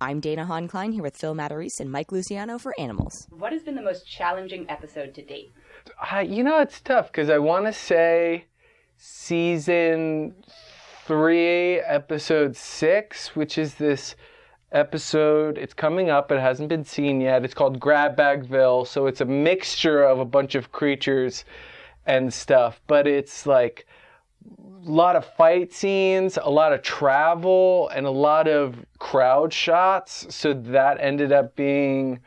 I'm Dana Han-Klein here with Matarese and Mike Luciano for Animals. What has been the most challenging episode to date? It's tough because I want to say season 3, episode 6, which is this episode. It's coming up. It hasn't been seen yet. It's called Grabbagville. So it's a mixture of a bunch of creatures and stuff. But it's like a lot of fight scenes, a lot of travel, and a lot of crowd shots. So that ended up being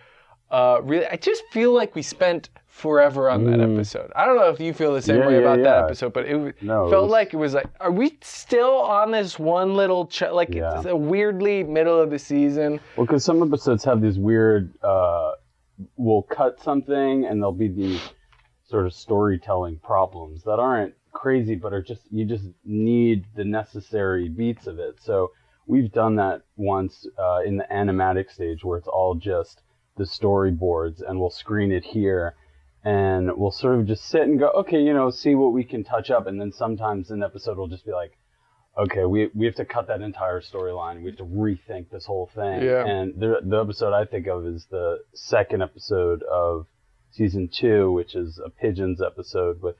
really... I just feel like we spent forever on that episode. I don't know if you feel the same way about that episode, but it felt like it was like, are we still on this one little, it's a weirdly middle of the season? Well, because some episodes have these weird, we'll cut something and there'll be these sort of storytelling problems that aren't crazy, but are just, you just need the necessary beats of it. So we've done that once in the animatic stage where it's all just the storyboards, and we'll screen it here. And we'll sort of just sit and go, okay, see what we can touch up. And then sometimes an episode will just be like, okay, we have to cut that entire storyline. We have to rethink this whole thing. Yeah. And the episode I think of is the second episode of season 2, which is a Pigeons episode with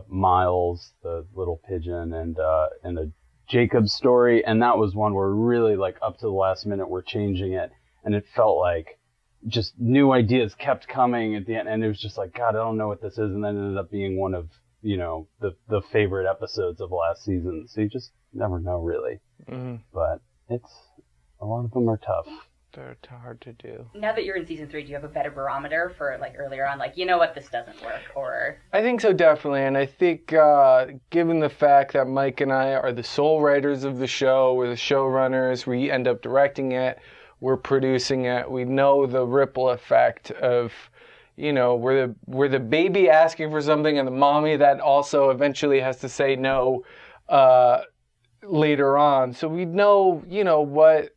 Miles, the little pigeon, and a Jacob story. And that was one where really, like, up to the last minute, we're changing it. And it felt like just new ideas kept coming at the end, and it was just like, God, I don't know what this is, and then it ended up being one of, the favorite episodes of last season. So you just never know, really. Mm-hmm. But a lot of them are tough. They're hard to do. Now that you're in season 3, do you have a better barometer for, like, earlier on, like, you know what, this doesn't work, or... I think so, definitely, and I think given the fact that Mike and I are the sole writers of the show, we're the showrunners, we end up directing it, we're producing it. We know the ripple effect of, we're the baby asking for something and the mommy that also eventually has to say no later on. So we know, what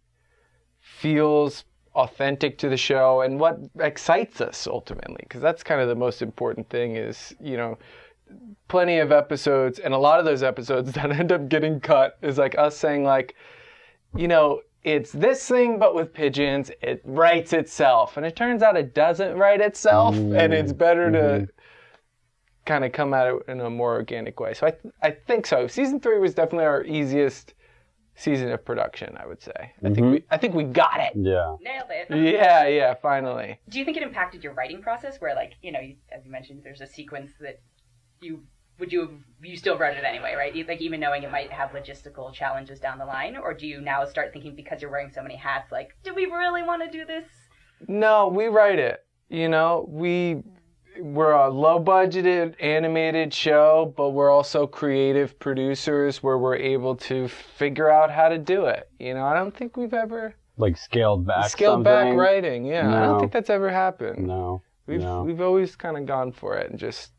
feels authentic to the show and what excites us ultimately, because that's kind of the most important thing is, plenty of episodes, and a lot of those episodes that end up getting cut is like us saying like, it's this thing, but with pigeons, it writes itself. And it turns out it doesn't write itself, and it's better to kind of come at it in a more organic way. So I think so. Season 3 was definitely our easiest season of production, I would say. I think we got it. Yeah. Nailed it. Yeah, finally. Do you think it impacted your writing process where, like, as you mentioned, there's a sequence that you still wrote it anyway, right? Like, even knowing it might have logistical challenges down the line, or do you now start thinking, because you're wearing so many hats, like, do we really want to do this? No, we write it. We're a low-budgeted animated show, but we're also creative producers where we're able to figure out how to do it. I don't think we've ever... Like scaled back writing, yeah. No. I don't think that's ever happened. No. We've always kind of gone for it and just...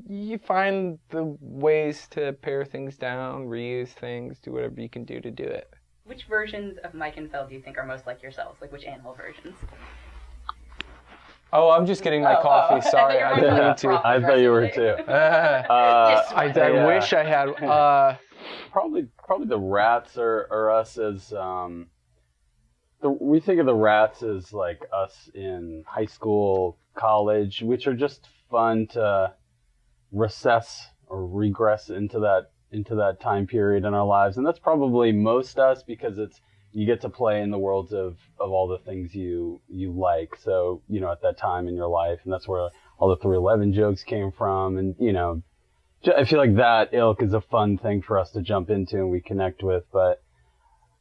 You find the ways to pare things down, reuse things, do whatever you can do to do it. Which versions of Mike and Phil do you think are most like yourselves? Like, which animal versions? Oh, I'm just getting my coffee. Sorry, I didn't mean to. I thought you were too. I wish I had. Probably the rats are us as... we think of the rats as like us in high school, college, which are just fun to recess or regress into that time period in our lives. And that's probably most us, because you get to play in the worlds of all the things you like. So, at that time in your life, and that's where all the 311 jokes came from. And, I feel like that ilk is a fun thing for us to jump into and we connect with. But,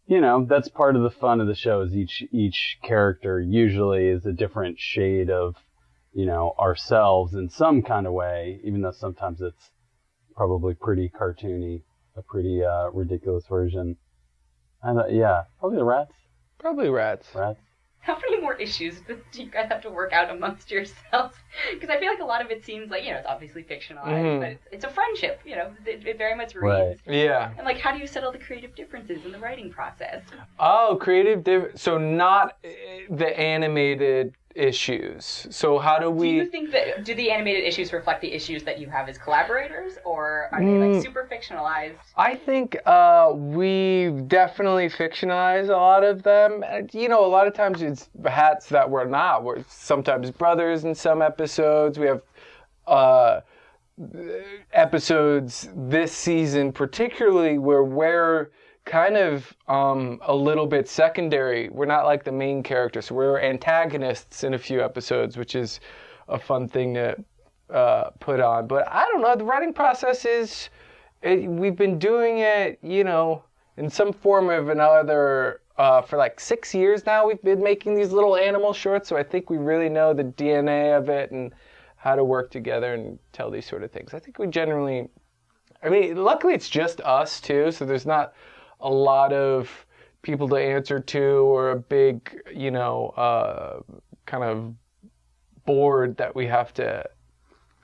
that's part of the fun of the show is each character usually is a different shade of, ourselves in some kind of way, even though sometimes it's probably pretty cartoony, a pretty ridiculous version. Probably the rats. Probably rats. How many more issues do you guys have to work out amongst yourselves? Because I feel like a lot of it seems like, it's obviously fictionalized, but it's a friendship, it very much reads. Right. Yeah. And, like, how do you settle the creative differences in the writing process? Oh, so not the animated issues. So how do we... Do you think that, do the animated issues reflect the issues that you have as collaborators, or are they like super fictionalized? I think we definitely fictionalize a lot of them. You know, a lot of times it's hats that we're not. We're sometimes brothers in some episodes. We have episodes this season particularly where we're kind of a little bit secondary. We're not like the main character, so we're antagonists in a few episodes, which is a fun thing to put on. But I don't know, the writing process is, we've been doing it, you know, in some form or another for like 6 years now. We've been making these little animal shorts, so I think we really know the DNA of it and how to work together and tell these sort of things. I think we generally, I mean, luckily it's just us too, so there's not a lot of people to answer to or a big, you know, kind of board that we have to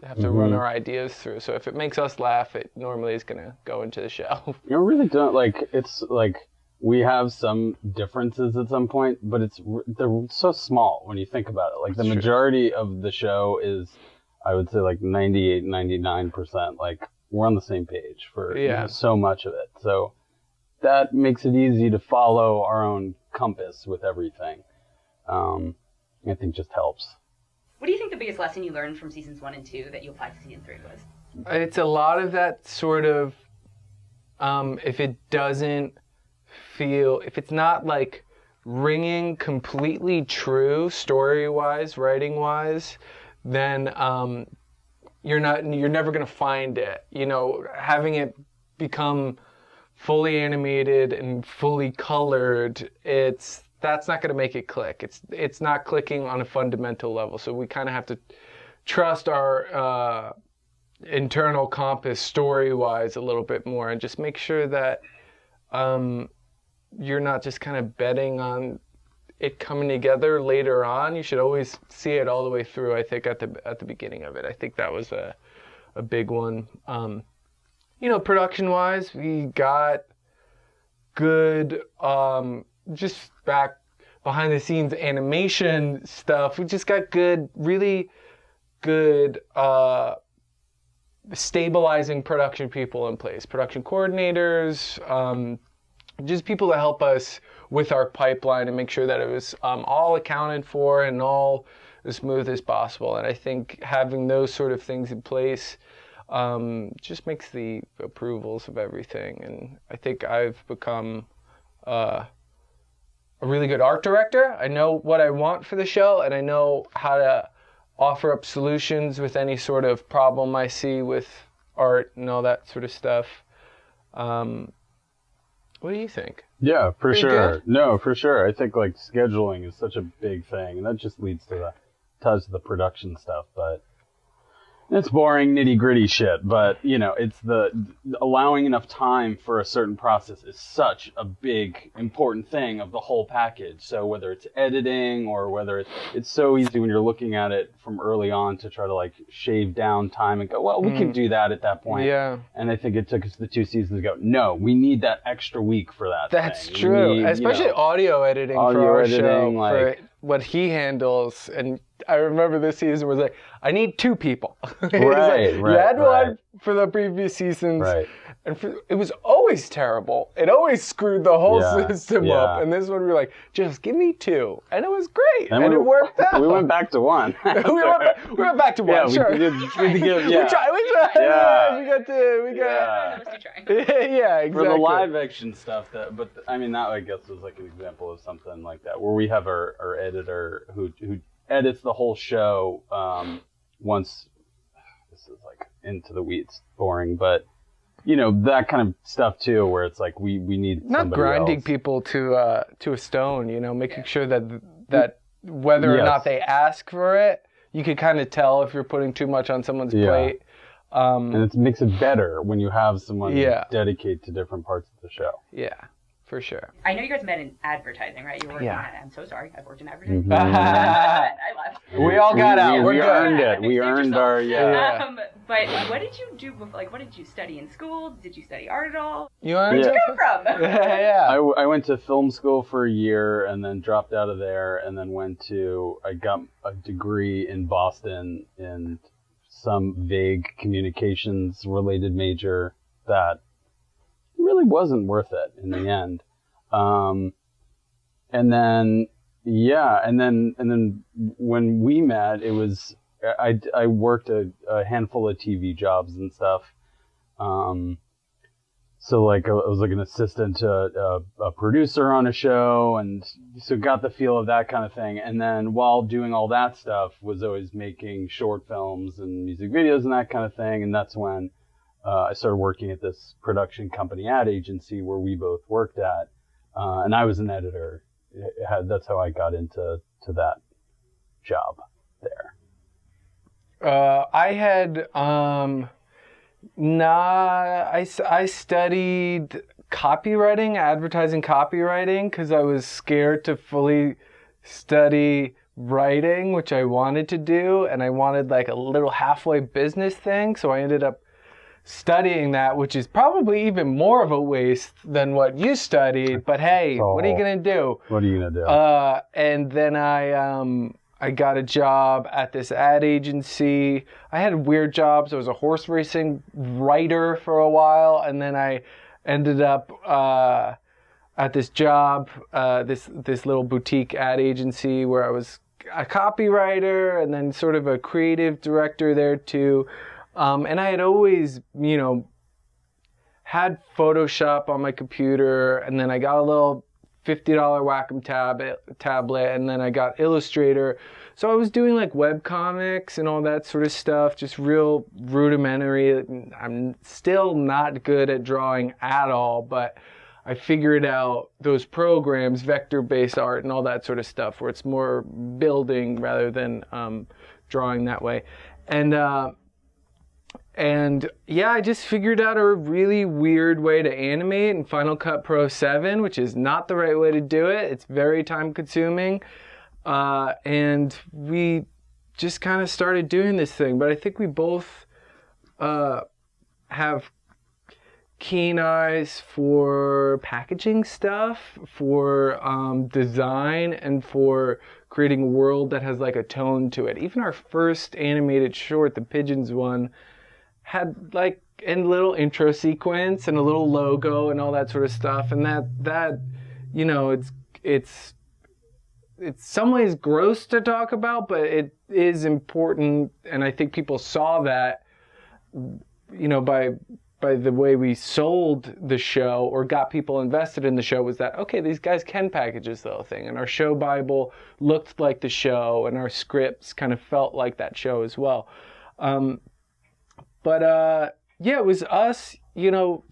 run our ideas through. So if it makes us laugh, it normally is going to go into the show. You really don't, like, it's like we have some differences at some point, but they're so small when you think about it. Like the majority of the show is, I would say, like 98, 99%. Like we're on the same page for you know, so much of it. So that makes it easy to follow our own compass with everything. I think just helps. What do you think the biggest lesson you learned from seasons 1 and 2 that you applied to season 3 was? It's a lot of that sort of, if it doesn't feel, if it's not like ringing completely true story-wise, writing-wise, then you're never going to find it. You know, having it become fully animated and fully colored, that's not going to make it click. It's not clicking on a fundamental level. So we kind of have to trust our internal compass story-wise a little bit more and just make sure that you're not just kind of betting on it coming together later on. You should always see it all the way through, I think, at the beginning of it. I think that was a big one. You know, production-wise, we got good, just back behind-the-scenes animation stuff. We just got good, really good stabilizing production people in place. Production coordinators, just people that help us with our pipeline and make sure that it was all accounted for and all as smooth as possible. And I think having those sort of things in place just makes the approvals of everything. And I think I've become a really good art director. I know what I want for the show, and I know how to offer up solutions with any sort of problem I see with art and all that sort of stuff. What do you think? Yeah, for Pretty sure. good? No, for sure. I think like scheduling is such a big thing, and that just leads to the production stuff. But it's boring, nitty gritty shit. But you know, it's the allowing enough time for a certain process is such a big, important thing of the whole package. So whether it's editing or whether it's so easy when you're looking at it from early on to try to like shave down time and go, well, we can do that at that point. Yeah. And I think it took us the 2 seasons to go, no, we need that extra week for that. That's thing. true. We need, Especially audio editing for our show, like, for what he handles. And I remember this season was like, I need 2 people. Right, like, right. You had right. one for the previous seasons. Right. And it was always terrible. It always screwed the whole system up. And this one we were like, just give me 2. And it was great. And it worked out. We went back to 1. we went back to 1, yeah, sure. We tried. Yeah. We got. Yeah, exactly. For the live action stuff, but I mean, that I guess was like an example of something like that, where we have our editor who edits the whole show once. This is like into the weeds, boring, but you know, that kind of stuff too, where it's like we need not somebody grinding else. People to a stone, you know, making sure that whether or not they ask for it, you can kind of tell if you're putting too much on someone's plate. And it makes it better when you have someone dedicate to different parts of the show. Yeah, for sure. I know you guys met in advertising, right? You were working at, I'm so sorry, I've worked in advertising. Mm-hmm. I left. We all got out. We We're earned good. it. We earned our, But what did you do before? Like, what did you study in school? Did you study art at all? Where'd you come from? Yeah. I went to film school for a year and then dropped out of there and then I got a degree in Boston in some vague communications related major that really wasn't worth it in the end. And then when we met, it was, I worked a handful of TV jobs and stuff. So like I was like an assistant to a producer on a show, and so got the feel of that kind of thing. And then while doing all that stuff, was always making short films and music videos and that kind of thing. And that's when I started working at this production company ad agency where we both worked at, and I was an editor. That's how I got into that job there. I had I studied copywriting, advertising copywriting, because I was scared to fully study writing, which I wanted to do, and I wanted like a little halfway business thing, so I ended up studying that, which is probably even more of a waste than what you studied, but hey, what are you gonna do? What are you gonna do? And then I got a job at this ad agency. I had weird jobs. I was a horse racing writer for a while, and then I ended up at this job, this little boutique ad agency where I was a copywriter and then sort of a creative director there too. And I had always, had Photoshop on my computer, and then I got a little $50 Wacom tablet, and then I got Illustrator. So I was doing like web comics and all that sort of stuff, just real rudimentary. I'm still not good at drawing at all, but I figured out those programs, vector-based art and all that sort of stuff, where it's more building rather than drawing that way. And yeah, I just figured out a really weird way to animate in Final Cut Pro 7, which is not the right way to do it. It's very time consuming. And we just kind of started doing this thing. But I think we both have keen eyes for packaging stuff, for design, and for creating a world that has like a tone to it. Even our first animated short, the Pigeons one, had like a little intro sequence and a little logo and all that sort of stuff, and that it's some ways gross to talk about, but it is important, and I think people saw that by the way we sold the show or got people invested in the show, was that okay, these guys can package this little thing, and our show Bible looked like the show, and our scripts kind of felt like that show as well. But yeah, it was us,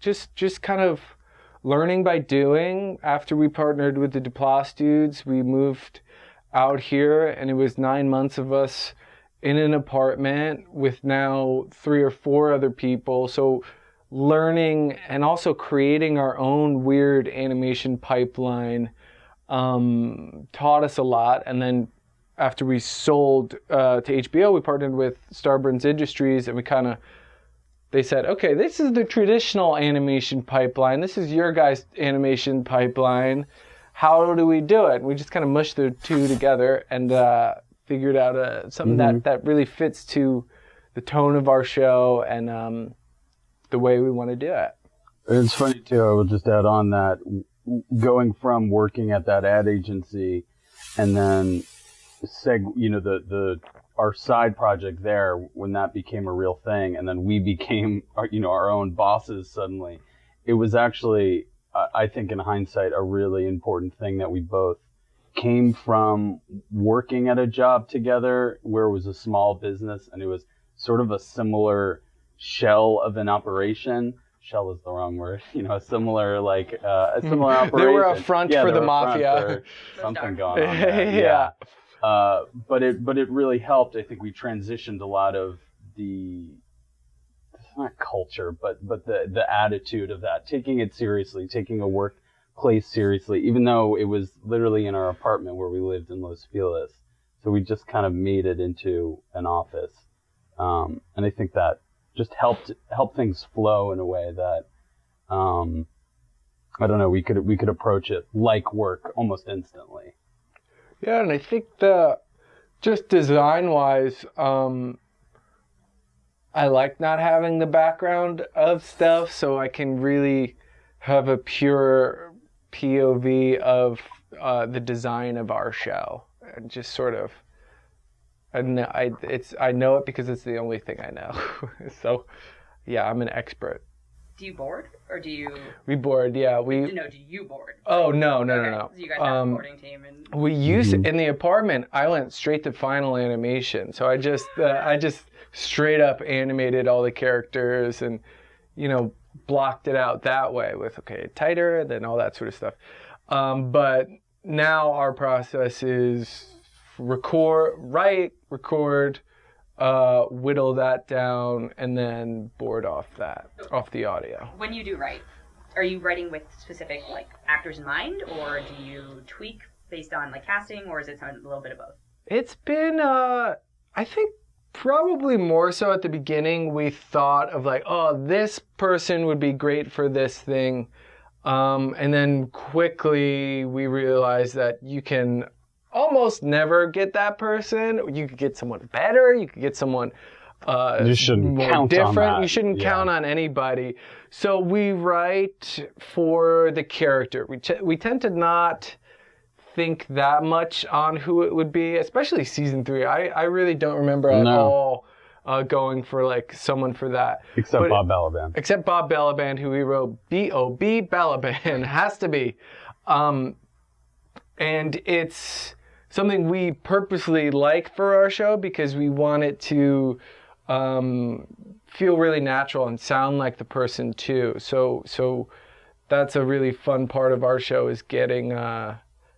just kind of learning by doing. After we partnered with the Duplass dudes, we moved out here, and it was 9 months of us in an apartment with now 3 or 4 other people. So learning and also creating our own weird animation pipeline taught us a lot. And then after we sold to HBO, we partnered with Starburns Industries, and they said, okay, this is the traditional animation pipeline. This is your guys' animation pipeline. How do we do it? And we just kind of mushed the two together and figured out something that really fits to the tone of our show and the way we want to do it. It's funny, too. I will just add on that going from working at that ad agency and then our side project there, when that became a real thing, and then we became our own bosses suddenly, it was actually, I think in hindsight, a really important thing that we both came from working at a job together where it was a small business, and it was sort of a similar shell of an operation. Shell is the wrong word. A similar operation. They were a front for the mafia. For something going on there. Yeah. But it really helped. I think we transitioned a lot of not culture, but the attitude of that, taking it seriously, taking a workplace seriously, even though it was literally in our apartment where we lived in Los Feliz. So we just kind of made it into an office. And I think that just help things flow in a way that I don't know, we could approach it like work almost instantly. Yeah, and I think just design-wise, I like not having the background of stuff, so I can really have a pure POV of the design of our show, and just sort of. I know it because it's the only thing I know. So, yeah, I'm an expert. Do you board, or do you? We board, yeah. Do you board? Oh no. So you guys have a boarding team, and we used in the apartment. I went straight to final animation, so I just straight up animated all the characters, and blocked it out that way with tighter, then all that sort of stuff. But now our process is record, whittle that down, and then board off the audio. When you do write, are you writing with specific actors in mind, or do you tweak based on casting, or is it a little bit of both? It's been I think probably more so at the beginning. We thought of this person would be great for this thing, and then quickly we realized that you can almost never get that person. You could get someone better. You could get someone you shouldn't more count different. on that. You shouldn't count on anybody. So we write for the character. We tend to not think that much on who it would be, especially season 3. I really don't remember at all going for someone for that. Except Bob Balaban. Except Bob Balaban, who we wrote B.O.B. Balaban. Has to be. And it's something we purposely like for our show because we want it to feel really natural and sound like the person too. So that's a really fun part of our show, is getting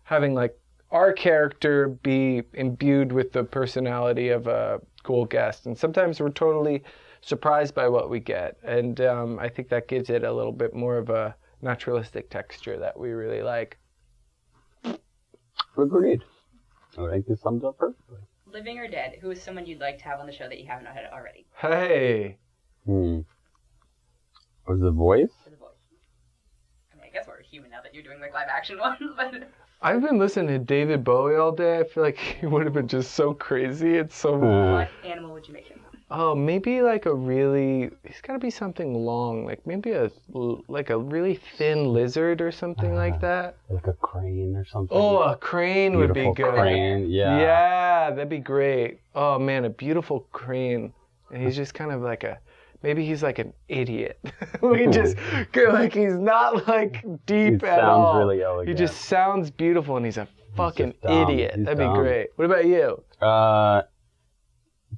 having our character be imbued with the personality of a cool guest. And sometimes we're totally surprised by what we get. And I think that gives it a little bit more of a naturalistic texture that we really like. Agreed. I think this sums up perfectly. Living or dead, who is someone you'd like to have on the show that you haven't had already? Hey. Was The Voice? The Voice. I mean, I guess we're human now that you're doing live action ones, but... I've been listening to David Bowie all day. I feel like he would have been just so crazy. It's so... What animal would you make him? Oh, maybe he's got to be something long, maybe a really thin lizard or something like that. Like a crane or something. Oh, a crane would be good. Crane, yeah. Yeah, that'd be great. Oh man, a beautiful crane. And he's just kind of maybe he's an idiot. We just he's not deep at all. He sounds really elegant. He just sounds beautiful, and he's a fucking idiot. That'd be dumb. great. What about you?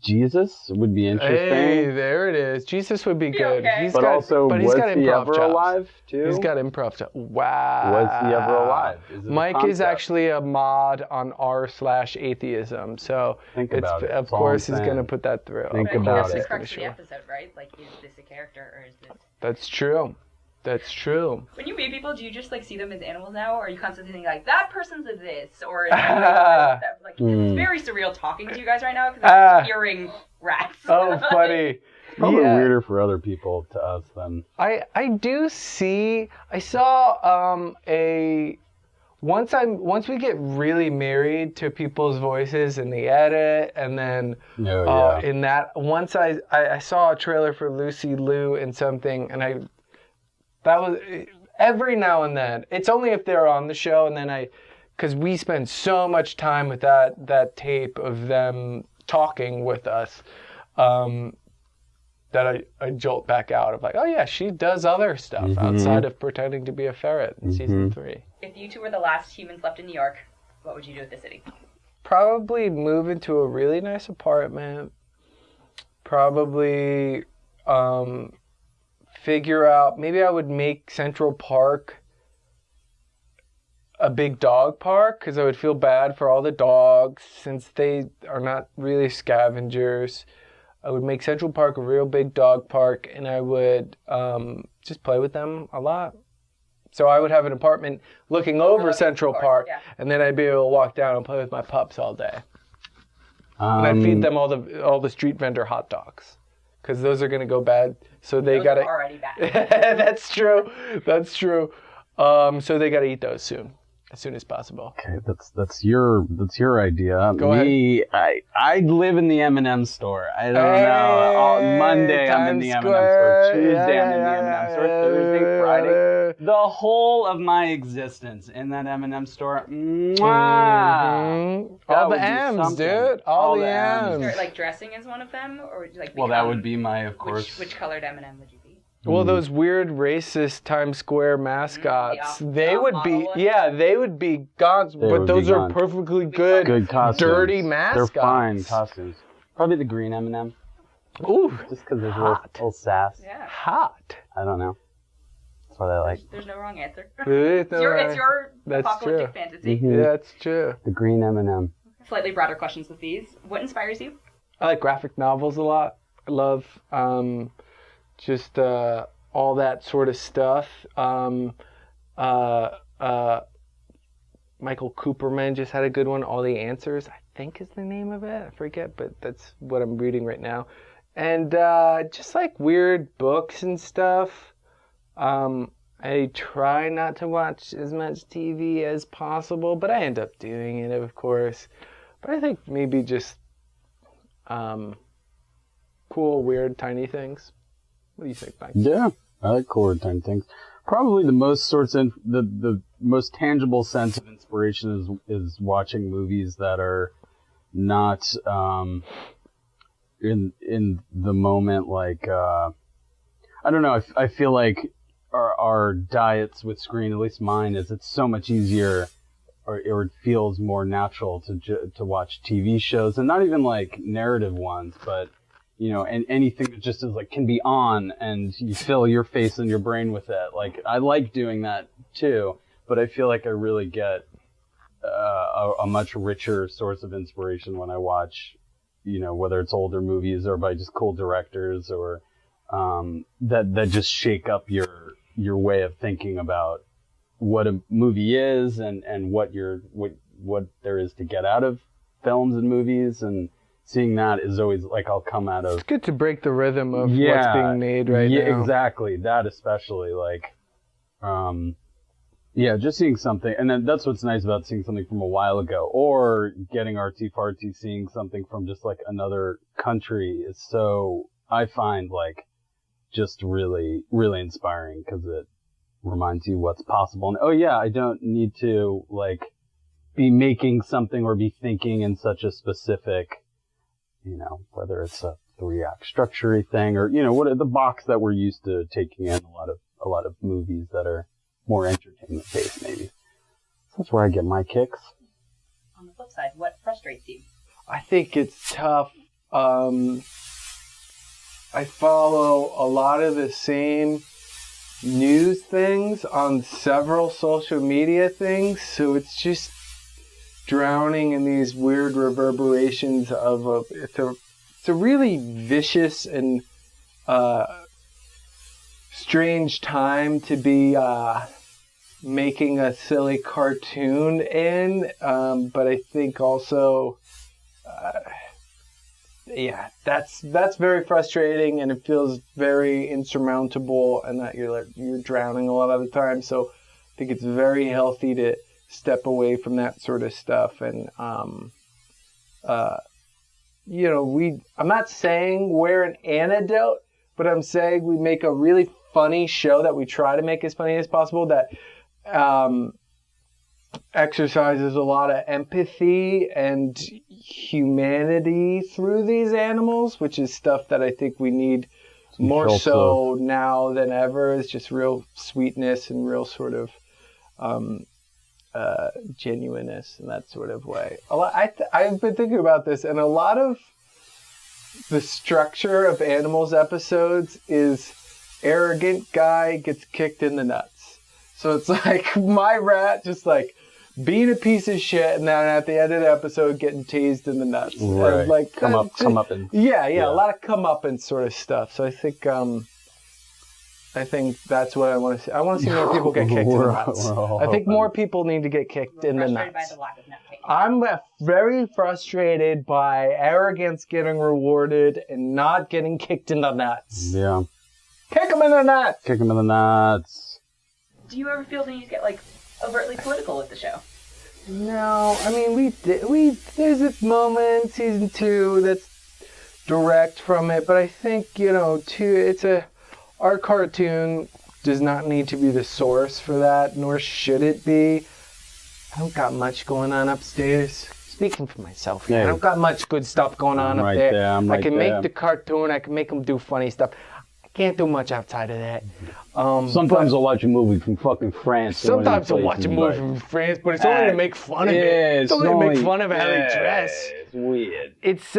Jesus would be interesting. Hey, there it is. Jesus would be good. Okay. He's but got, also, but he's was got he improv ever chops. alive, too? He's got improv chops. Wow. Was he ever alive? Is it Mike a is actually a mod on r/atheism, so Think about it. Of That's all course I'm he's going to saying. put that through. Think But about that's it. the crux of the episode, right? Is this a character, or is this... That's true. That's true. When you meet people, do you just see them as animals now, or are you constantly thinking that person's a this, or is that, it's very surreal talking to you guys right now because I'm just hearing rats. Oh, funny. Probably weirder for other people to us than... I do see... I saw once we get really married to people's voices in the edit, and then in that... Once I saw a trailer for Lucy Liu in something, and that was... Every now and then. It's only if they're on the show, and then because we spend so much time with that tape of them talking with us, that I jolt back out of oh yeah, she does other stuff outside of pretending to be a ferret in season 3. If you two were the last humans left in New York, what would you do with the city? Probably move into a really nice apartment. Probably figure out, maybe I would make Central Park a big dog park, because I would feel bad for all the dogs since they are not really scavengers. I would make Central Park a real big dog park, and I would just play with them a lot. So I would have an apartment looking over Central Park, and then I'd be able to walk down and play with my pups all day. And I'd feed them all the street vendor hot dogs. because those are going to go bad. So they Those got to... are already bad. That's true. So they got to eat those soon. As soon as possible. Okay, that's your idea. Go ahead. I live in the M&M store. I don't know. Monday I'm in the M&M store. Tuesday I'm in the M&M store. Thursday, Friday. The whole of my existence in that M&M store. Mwah! All the M's, dude. All the M's. Or, like dressing is one of them, or like. Well, that would be my, of course. Which colored M&M would you be? Well, those weird racist Times Square mascots, they would be gone, but those are perfectly good costumes. Dirty mascots. They're fine costumes. Probably the green M&M. Ooh, just because there's a little sass. Yeah. Hot. I don't know. That's what I like. There's no wrong answer. It's your That's apocalyptic true. fantasy. Mm-hmm. Yeah, that's true. The green M&M. Slightly broader questions with these. What inspires you? I like graphic novels a lot. I love just all that sort of stuff. Michael Cooperman just had a good one, All the Answers, I think is the name of it. I forget, but that's what I'm reading right now. And just like weird books and stuff. I try not to watch as much TV as possible, but I end up doing it, of course. But I think maybe just cool, weird, tiny things. What do you think, Mike? Yeah, I like cool, weird, tiny things. Probably the most the most tangible sense of inspiration is watching movies that are not in the moment. Like I don't know. I feel like our diets with screen, at least mine, is it's so much easier, or it feels more natural to watch TV shows, and not even like narrative ones, but and anything that just is like can be on, and you fill your face and your brain with it. Like I like doing that too, but I feel like I really get a much richer source of inspiration when I watch, whether it's older movies or by just cool directors or that just shake up your way of thinking about what a movie is and what there is to get out of films and movies, and seeing that is always like I'll come out of. It's good to break the rhythm of what's being made right now. Yeah, exactly. That especially, like, just seeing something, and then that's what's nice about seeing something from a while ago, or getting artsy-fartsy, seeing something from just like another country is so, I find, like, just really, really inspiring, because it reminds you what's possible. And I don't need to like be making something or be thinking in such a specific, whether it's a 3-act structure thing or, what are the box that we're used to taking in a lot of movies that are more entertainment based, maybe. So that's where I get my kicks. On the flip side, what frustrates you? I think it's tough. I follow a lot of the same news things on several social media things, so it's just drowning in these weird reverberations of it's a really vicious and strange time to be making a silly cartoon in, but I think also that's very frustrating, and it feels very insurmountable, and that you're drowning a lot of the time. So I think it's very healthy to step away from that sort of stuff. And I'm not saying we're an antidote, but I'm saying we make a really funny show that we try to make as funny as possible, that exercises a lot of empathy and humanity through these animals, which is stuff that I think we need more so now than ever. Is just real sweetness and real sort of genuineness in that sort of way. I've been thinking about this, and a lot of the structure of Animals episodes is arrogant guy gets kicked in the nuts. So it's like my rat just like being a piece of shit, and then at the end of the episode getting teased in the nuts. Right. And like come up and yeah, a lot of come up and sort of stuff. So I think I think that's what I want to see. I want to see more people get kicked in the nuts. I think more people need to get kicked in the nuts. Frustrated by the lack of nut kicking. I'm very frustrated by arrogance getting rewarded and not getting kicked in the nuts. Yeah. Kick them in the nuts! Kick them in the nuts. Do you ever feel the need to get, like, overtly political with the show? No, I mean, there's this moment in season 2 that's direct from it, but I think, our cartoon does not need to be the source for that, nor should it be. I don't got much going on upstairs. Speaking for myself, I don't got much good stuff going on up there. I can make the cartoon, I can make them do funny stuff. I can't do much outside of that. Sometimes I'll watch a movie from fucking France. Sometimes I'll watch a movie from France, but it's only to make fun of it. It's only to make fun of how they dress. It's weird. It's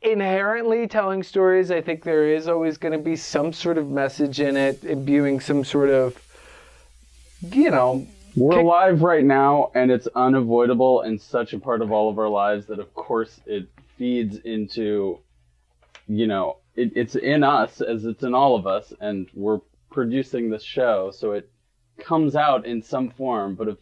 inherently telling stories. I think there is always going to be some sort of message in it, imbuing some sort of, We're alive right now, and it's unavoidable and such a part of all of our lives that, of course, it feeds into, it's in us as it's in all of us, and we're producing this show, so it comes out in some form. But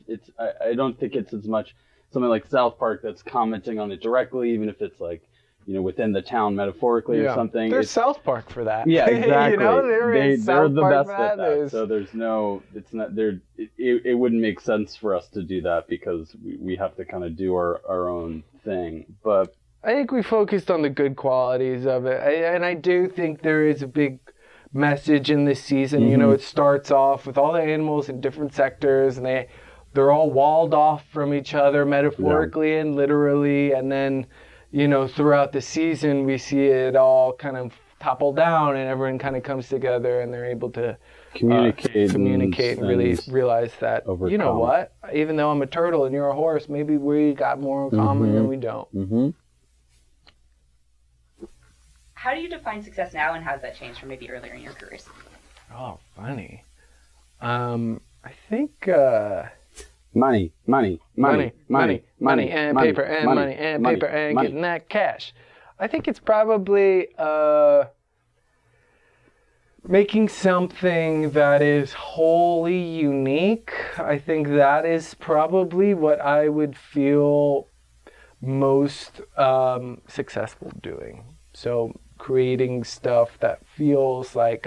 I don't think it's as much something like South Park that's commenting on it directly, even if it's like, within the town metaphorically or something. There's South Park for that. Yeah, exactly. They're the best at that. So there's no, it's not there. It wouldn't make sense for us to do that because we have to kind of do our own thing. But I think we focused on the good qualities of it. And I do think there is a big message in this season. Mm-hmm. It starts off with all the animals in different sectors, and they're all walled off from each other metaphorically and literally, and then throughout the season, we see it all kind of topple down and everyone kind of comes together and they're able to communicate and really realize that, overcome. You know what? Even though I'm a turtle and you're a horse, maybe we got more in common than we don't. Mm-hmm. How do you define success now, and how has that changed from maybe earlier in your careers? Oh, funny. I think... Money, and paper, and money, and paper, and getting that cash. I think it's probably making something that is wholly unique. I think that is probably what I would feel most successful doing. So creating stuff that feels like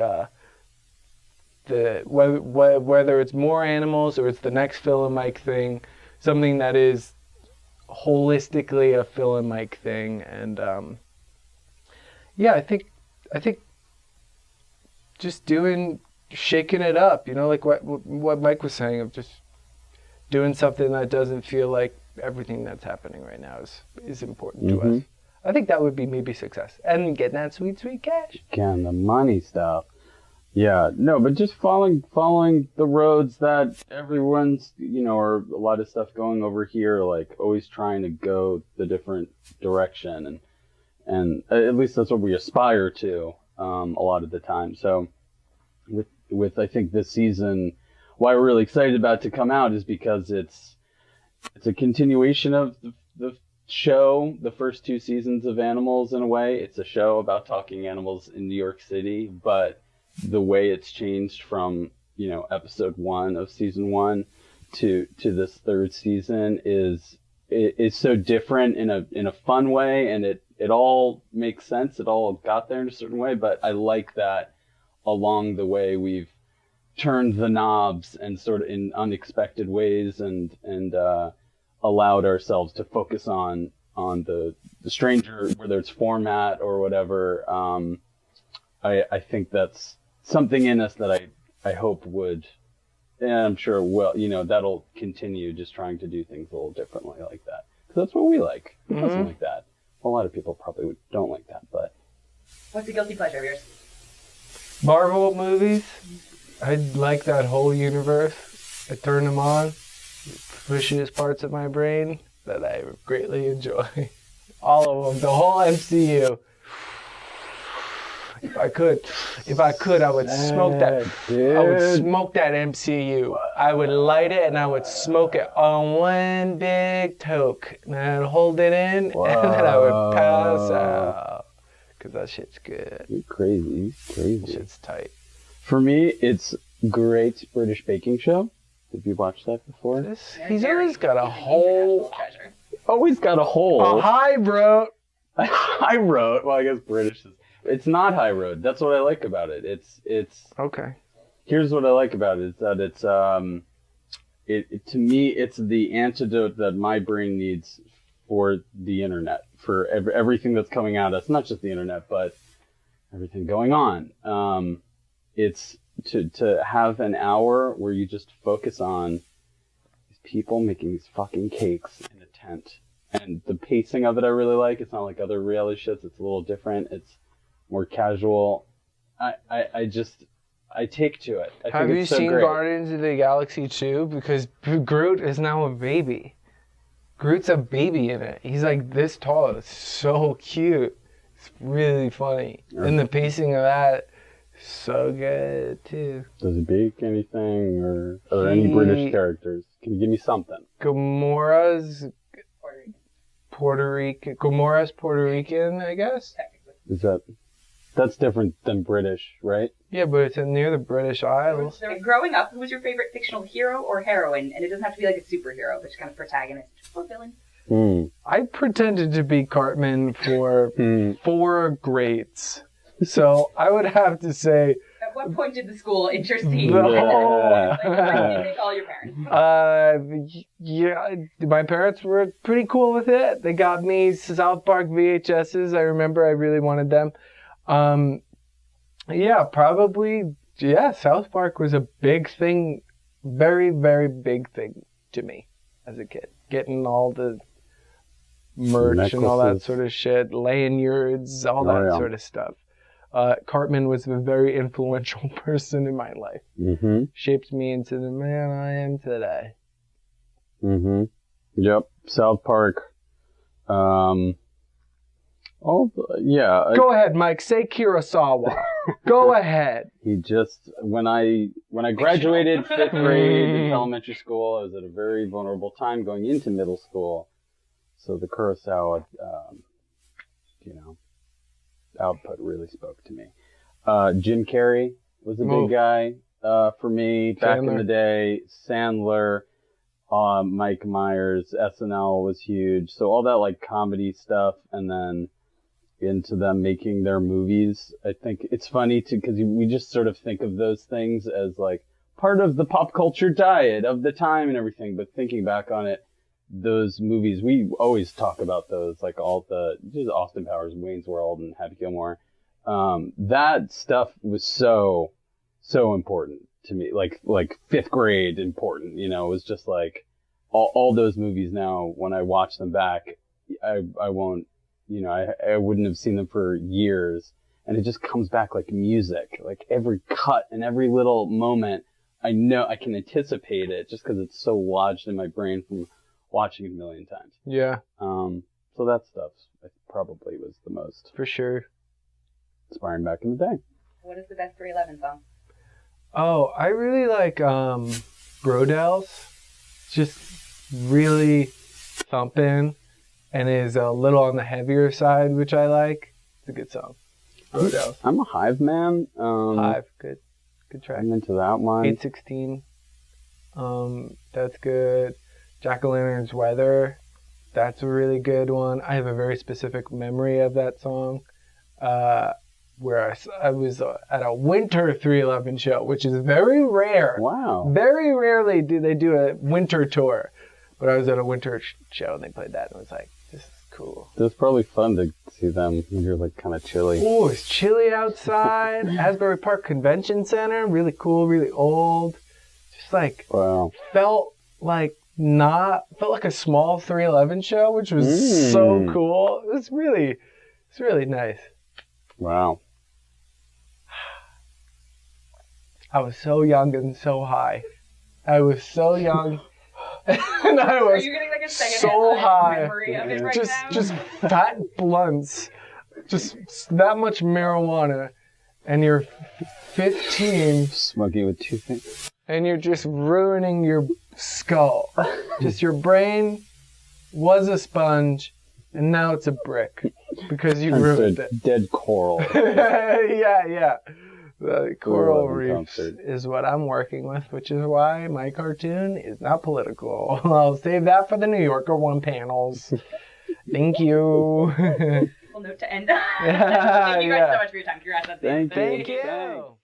whether it's more animals or it's the next Phil and Mike thing, something that is holistically a Phil and Mike thing. And I think just shaking it up, like what Mike was saying, of just doing something that doesn't feel like everything that's happening right now is important to us. I think that would be maybe success, and getting that sweet cash. Again, the money stuff. Yeah, no, but just following the roads that everyone's, or a lot of stuff going over here, like always trying to go the different direction, and at least that's what we aspire to a lot of the time. So with I think this season, why we're really excited about it to come out is because it's a continuation of the show, the first 2 seasons of Animals in a way. It's a show about talking animals in New York City, but the way it's changed from, episode 1 of season 1 to this 3rd season is so different in a fun way, and it all makes sense. It all got there in a certain way, but I like that along the way we've turned the knobs and sort of in unexpected ways and allowed ourselves to focus on the stranger, whether it's format or whatever. I think that's something in us that I hope would, and I'm sure will, that'll continue, just trying to do things a little differently like that. Because that's what we like. Who doesn't like that? A lot of people probably don't like that, but... What's the guilty pleasure of yours? Marvel movies. I like that whole universe. I turn them on. Pushes parts of my brain that I greatly enjoy. All of them. The whole MCU. If I could, I would smoke that. Dude. I would smoke that MCU. I would light it and I would smoke it on one big toke. And I'd hold it in and then I would pass out. Because that shit's good. You're crazy. Shit's tight. For me, it's Great British Baking Show. Have you watched that before? He's always got a whole... Always got a hole. A high road. High road. Well, I guess British is... It's not high road. That's what I like about it. It's... Okay. Here's what I like about it, is that it's... to me, it's the antidote that my brain needs for the internet, for everything that's coming at us. Not just the internet, but everything going on. It's to have an hour where you just focus on these people making these fucking cakes in a tent. And the pacing of it I really like. It's not like other reality shows. It's a little different. It's more casual. I take to it. I Have think you it's so seen great. Guardians of the Galaxy 2? Because Groot is now a baby. Groot's a baby in it. He's like this tall. It's so cute. It's really funny. And the pacing of that, so good too. Does he bake anything or any British characters? Can you give me something? Gamora's Puerto Rican. Gamora's Puerto Rican, I guess. That's different than British, right? Yeah, but it's near the British Isles. Growing up, who was your favorite fictional hero or heroine? And it doesn't have to be like a superhero, but just kind of protagonist or villain. I pretended to be Cartman for 4 grades. So I would have to say... At what point did the school intercede? The whole... Like, did they call your parents? Yeah, my parents were pretty cool with it. They got me South Park VHSs. I remember I really wanted them. Yeah, probably, South Park was a big thing, very, very big thing to me as a kid. Getting all the merch and all that sort of shit, lanyards, all that sort of stuff. Cartman was a very influential person in my life. Mm-hmm. Shaped me into the man I am today. Mm-hmm. Yep. South Park. Oh, yeah. Go ahead, Mike. Say Kurosawa. Go ahead. He just, when I graduated 5th grade in elementary school, I was at a very vulnerable time going into middle school. So the Kurosawa, output really spoke to me. Jim Carrey was a big guy for me back in the day. Sandler, Mike Myers, SNL was huge. So all that like comedy stuff, and then into them making their movies. I think it's funny because we just sort of think of those things as like part of the pop culture diet of the time and everything. But thinking back on it, those movies, we always talk about those, like all just Austin Powers, Wayne's World, and Happy Gilmore. That stuff was so important to me, like 5th grade important, it was just like all those movies now, when I watch them back, I won't, I wouldn't have seen them for years, and it just comes back like music, like every cut and every little moment, I know I can anticipate it just because it's so lodged in my brain from watching it a million times. Yeah. So that stuff probably was the most for sure inspiring back in the day. What is the best 311 song? Oh, I really like Brodel's. Just really thumping and is a little on the heavier side, which I like. It's a good song. Brodel's. I'm a Hive man. Hive, good track. I'm into that one. 816. That's good. Jack-o'-lantern's Weather. That's a really good one. I have a very specific memory of that song. Where I was at a winter 311 show, which is very rare. Wow. Very rarely do they do a winter tour. But I was at a winter show and they played that and I was like, this is cool. It was probably fun to see them when you're like kind of chilly. Oh, it's chilly outside. Asbury Park Convention Center, really cool, really old. Just like, felt like a small 311 show, which was so cool. It's really nice. Wow. I was so young and so high. I was so young and I was so high. Memory of it right now? Just fat blunts, just that much marijuana, and you're 15. Smoking with 2 fingers. And you're just ruining your skull. Just your brain was a sponge, and now it's a brick because you ruined it. Dead coral. Yeah. The coral Love and reefs comfort. is what I'm working with, which is why my cartoon is not political. I'll save that for the New Yorker one panels. Thank you. Cool note to end on. Thank you guys so much for your time. Congrats on Thank you. Thank you. Thanks.